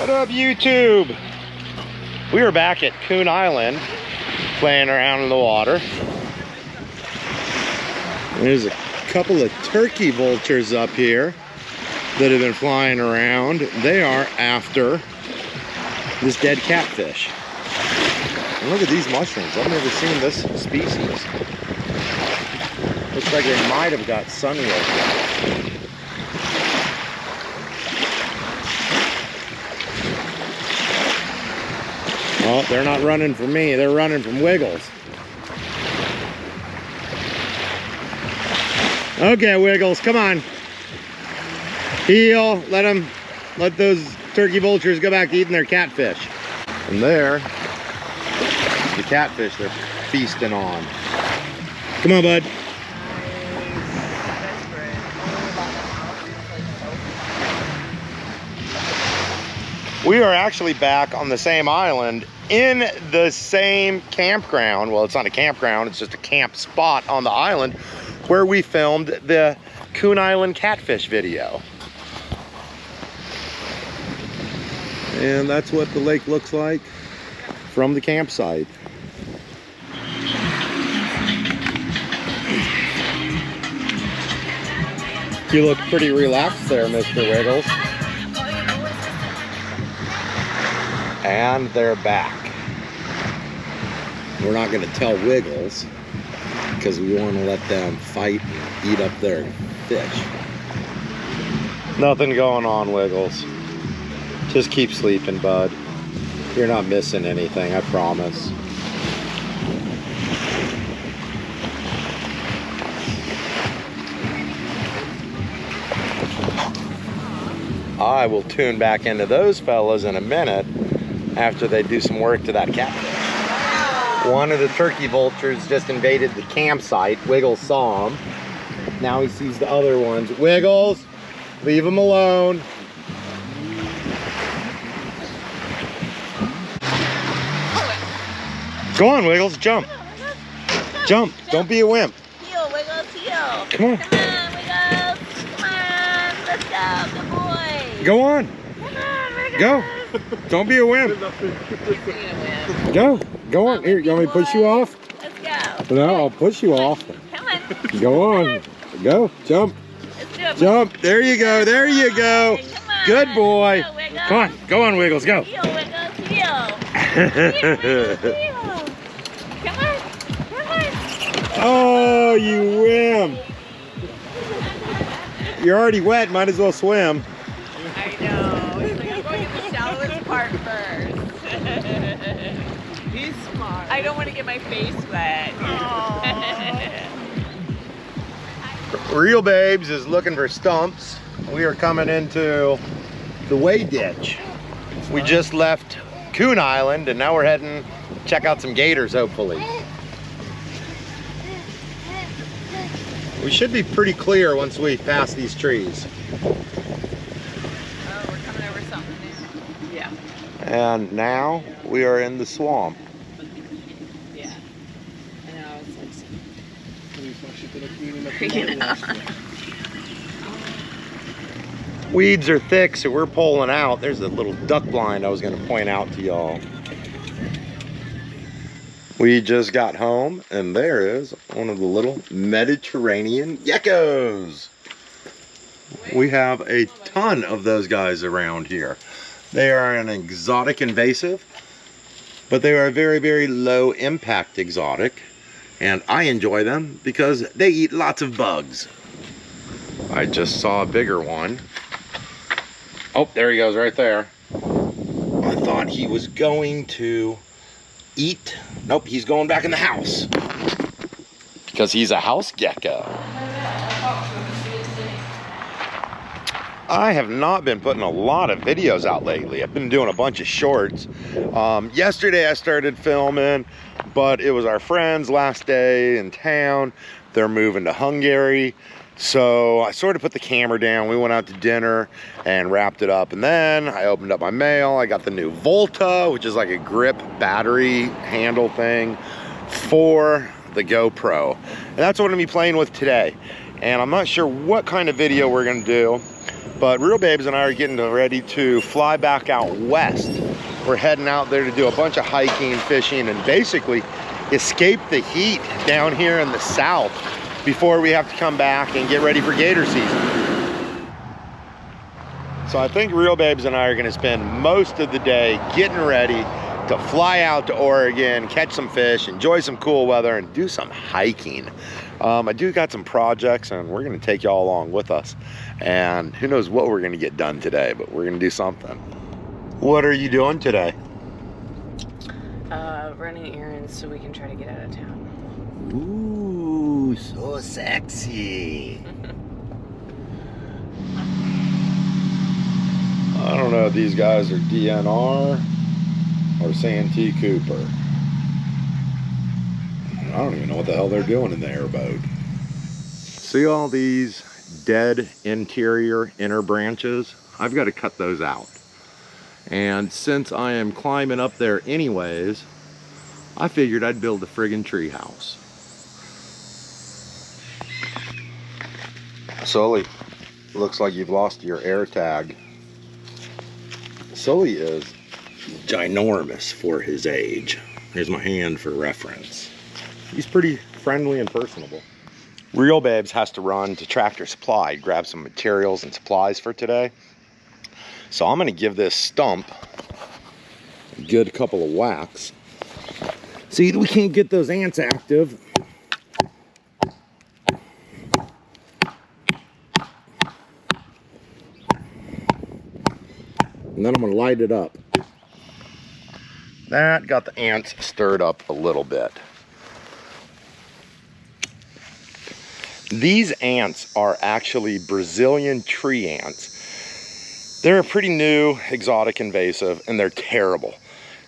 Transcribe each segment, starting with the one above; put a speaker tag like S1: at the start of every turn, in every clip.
S1: What up, YouTube? We are back at Coon Island, playing around in the water. There's a couple of turkey vultures up here that have been flying around. They are after this dead catfish. And look at these mushrooms. I've never seen this species. Looks like they might have got sunlight. Oh, they're not running from me. They're running from Wiggles. Okay, Wiggles, come on. Heel. Let those turkey vultures go back to eating their catfish. And there, the catfish they're feasting on. Come on, bud. We are actually back on the same island in the same campground. Well, it's not a campground, it's just a camp spot on the island where we filmed the Coon Island catfish video. And that's what the lake looks like from the campsite. You look pretty relaxed there, Mr. Wiggles. And they're back. We're not going to tell Wiggles because we want to let them fight and eat up their fish. Nothing going on, Wiggles. Just keep sleeping, bud. You're not missing anything, I promise. I will tune back into those fellas in a minute after they do some work to that catfish. One of the turkey vultures just invaded the campsite. Wiggles saw him. Now he sees the other ones. Wiggles, leave him alone. Go on, Wiggles, jump. Jump, don't be a wimp.
S2: Heel, Wiggles, heel.
S1: Come on.
S2: Come on, Wiggles. Come on, let's go, good boy.
S1: Go on.
S2: Come on, Wiggles.
S1: Go. Don't be a wimp. Go. Go on. Here, you want me to push you off?
S2: Let's go.
S1: No, I'll push you off.
S2: Come on.
S1: Go on. Go. Jump.
S2: Let's do it.
S1: Jump. There you go. There you go.
S2: Come on.
S1: Good boy.
S2: Go, Wiggles.
S1: Come on. Go on, Wiggles. Go.
S2: Heel, Wiggles, heel. Heel, Wiggles, heel. Come on. Come on.
S1: Oh, you wimp. You're already wet. Might as well swim.
S2: I know. He's like, I'm going to the shallowest part first.
S3: He's smart.
S2: I don't want to get my face wet.
S1: Real Babes is looking for stumps. We are coming into the wade ditch. We just left Coon Island and now we're heading to check out some gators, hopefully. We should be pretty clear once we pass these trees.
S2: Oh, we're coming over something new. Yeah.
S1: And now we are in the swamp.
S2: Yeah. I know, it's like
S1: Weeds are thick, so we're pulling out. There's a little duck blind I was going to point out to y'all. We just got home, and there is one of the little Mediterranean geckos. We have a ton of those guys around here. They are an exotic invasive, but they are a very, very low impact exotic, and I enjoy them because they eat lots of bugs. I just saw a bigger one. Oh, there he goes right there. I thought he was going to eat. Nope, he's going back in the house because he's a house gecko. I have not been putting a lot of videos out lately. I've been doing a bunch of shorts. Yesterday I started filming, but it was our friend's last day in town. They're moving to Hungary. So I sort of put the camera down. We went out to dinner and wrapped it up. And then I opened up my mail. I got the new Volta, which is like a grip battery handle thing for the GoPro. And that's what I'm gonna be playing with today. And I'm not sure what kind of video we're gonna do. But Real Babes and I are getting ready to fly back out west. We're heading out there to do a bunch of hiking, fishing, and basically escape the heat down here in the south before we have to come back and get ready for gator season. So I think Real Babes and I are gonna spend most of the day getting ready to fly out to Oregon, catch some fish, enjoy some cool weather, and do some hiking. I do got some projects, and we're gonna take y'all along with us. And who knows what we're gonna get done today, but we're gonna do something. What are you doing today?
S2: Running errands so we can try to get out of town.
S1: Ooh, so sexy. I don't know if these guys are DNR or Santee Cooper. I don't even know what the hell they're doing in the airboat. See all these dead interior inner branches? I've got to cut those out. And since I am climbing up there anyways, I figured I'd build a friggin' tree house. Sully, looks like you've lost your air tag. Sully is ginormous for his age. Here's my hand for reference. He's pretty friendly and personable. Real Babes has to run to Tractor Supply, grab some materials and supplies for today. So I'm gonna give this stump a good couple of whacks. See, we can't get those ants active. And then I'm gonna light it up. That got the ants stirred up a little bit. These ants are actually Brazilian tree ants. They're a pretty new, exotic, invasive, and they're terrible.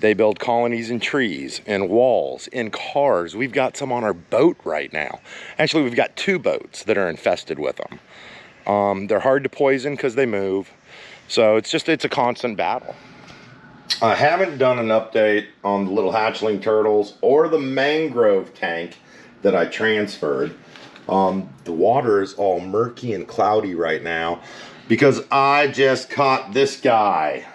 S1: They build colonies in trees, in walls, in cars. We've got some on our boat right now. Actually, we've got 2 boats that are infested with them. They're hard to poison because they move. So it's a constant battle. I haven't done an update on the little hatchling turtles or the mangrove tank that I transferred. The water is all murky and cloudy right now because I just caught this guy.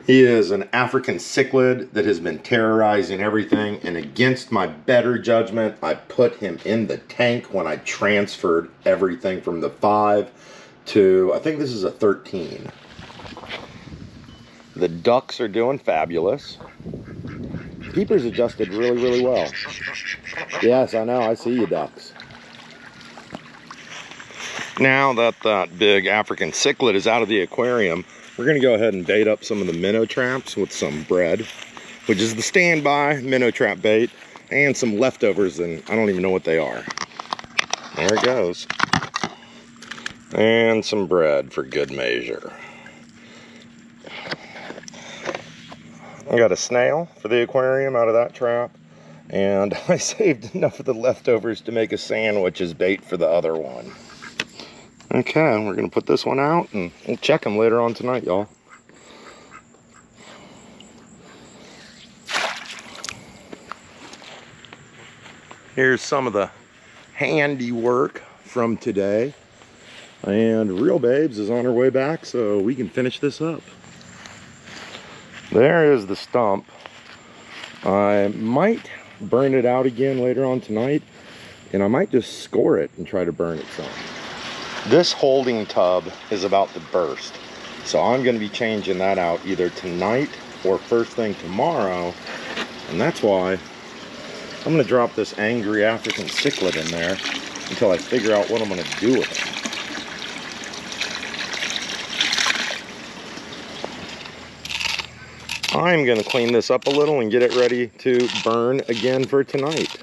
S1: He is an African cichlid that has been terrorizing everything, and against my better judgment, I put him in the tank when I transferred everything from the 5 to, I think this is a 13. The ducks are doing fabulous. Keeper's adjusted really, really well. Yes, I know, I see you, ducks. Now that that big African cichlid is out of the aquarium, we're gonna go ahead and bait up some of the minnow traps with some bread, which is the standby minnow trap bait, and some leftovers, and I don't even know what they are. There it goes. And some bread for good measure. I got a snail for the aquarium out of that trap, and I saved enough of the leftovers to make a sandwich as bait for the other one. Okay, we're gonna put this one out and we'll check them later on tonight, y'all. Here's some of the handiwork from today. And Real Babes is on her way back, so we can finish this up. There is the stump. I might burn it out again later on tonight, and I might just score it and try to burn it some. This holding tub is about to burst, so I'm going to be changing that out either tonight or first thing tomorrow, and that's why I'm going to drop this angry African cichlid in there until I figure out what I'm going to do with it. I'm going to clean this up a little and get it ready to burn again for tonight.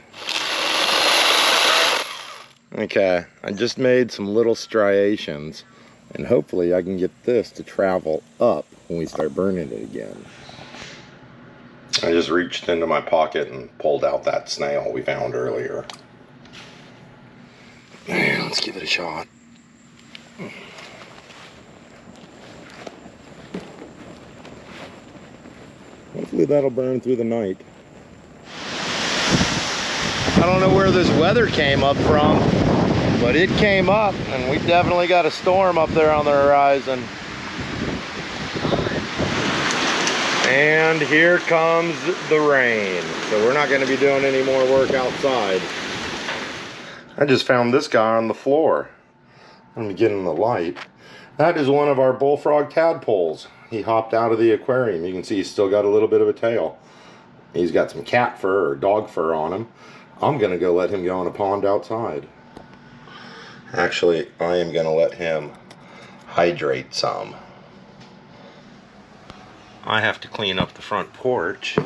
S1: Okay, I just made some little striations, and hopefully I can get this to travel up when we start burning it again. I just reached into my pocket and pulled out that snail we found earlier. Man, let's give it a shot. Hopefully that'll burn through the night. I don't know where this weather came up from, But it came up, and we definitely got a storm up there on the horizon. And here comes the rain. So we're not going to be doing any more work outside. I just found this guy on the floor. Let me get in the light. That is one of our bullfrog tadpoles. He hopped out of the aquarium. You can see he's still got a little bit of a tail. He's got some cat fur or dog fur on him. I'm going to go let him go in a pond outside. Actually, I am going to let him hydrate some. I have to clean up the front porch.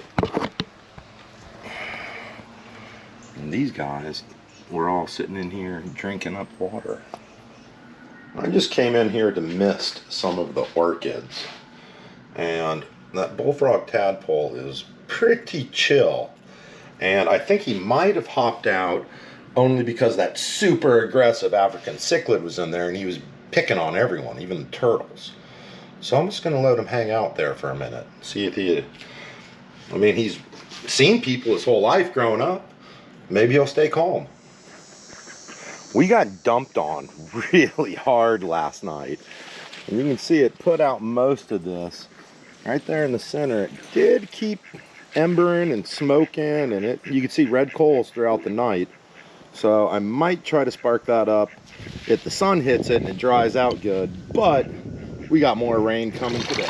S1: And these guys were all sitting in here drinking up water. I just came in here to mist some of the orchids. And that bullfrog tadpole is pretty chill. And I think he might have hopped out only because that super aggressive African cichlid was in there and he was picking on everyone, even the turtles. So I'm just going to let him hang out there for a minute. See if he... I mean, he's seen people his whole life growing up. Maybe he'll stay calm. We got dumped on really hard last night. And you can see it put out most of this. Right there in the center, it did keep embering and smoking, and you can see red coals throughout the night. So I might try to spark that up if the sun hits it and it dries out good, but we got more rain coming today.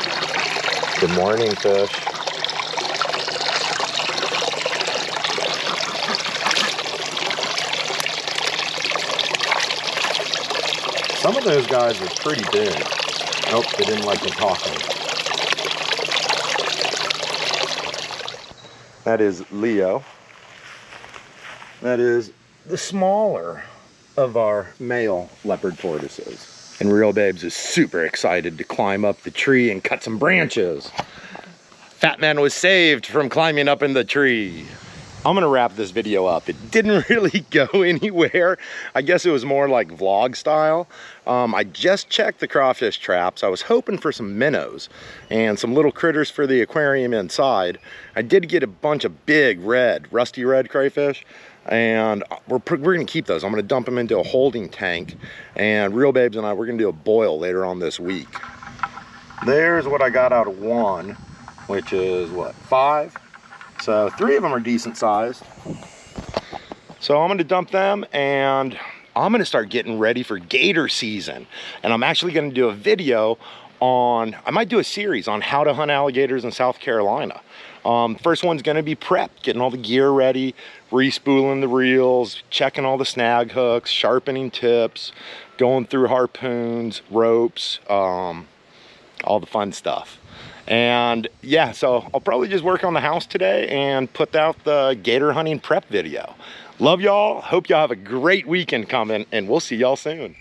S1: Good morning, fish. Some of those guys are pretty big. Nope, they didn't like me talking. That is Leo. That is the smaller of our male leopard tortoises. And Real Babes is super excited to climb up the tree and cut some branches. Fat Man was saved from climbing up in the tree. I'm gonna wrap this video up. It didn't really go anywhere. I guess it was more like vlog style. I just checked the crawfish traps. I was hoping for some minnows and some little critters for the aquarium inside. I did get a bunch of big red, rusty red crayfish, and we're gonna keep those. I'm gonna dump them into a holding tank, and Real Babes and we're gonna do a boil later on this week. There's what I got out of one, which is what, 5? So 3 of them are decent sized. So I'm gonna dump them, and I'm gonna start getting ready for gator season. And I'm actually gonna do a video on, I might do a series on how to hunt alligators in South Carolina. First one's gonna be prep, getting all the gear ready, re-spooling the reels, checking all the snag hooks, sharpening tips, going through harpoons, ropes, all the fun stuff. And yeah, so I'll probably just work on the house today and put out the gator hunting prep video. Love y'all. Hope y'all have a great weekend coming, and we'll see y'all soon.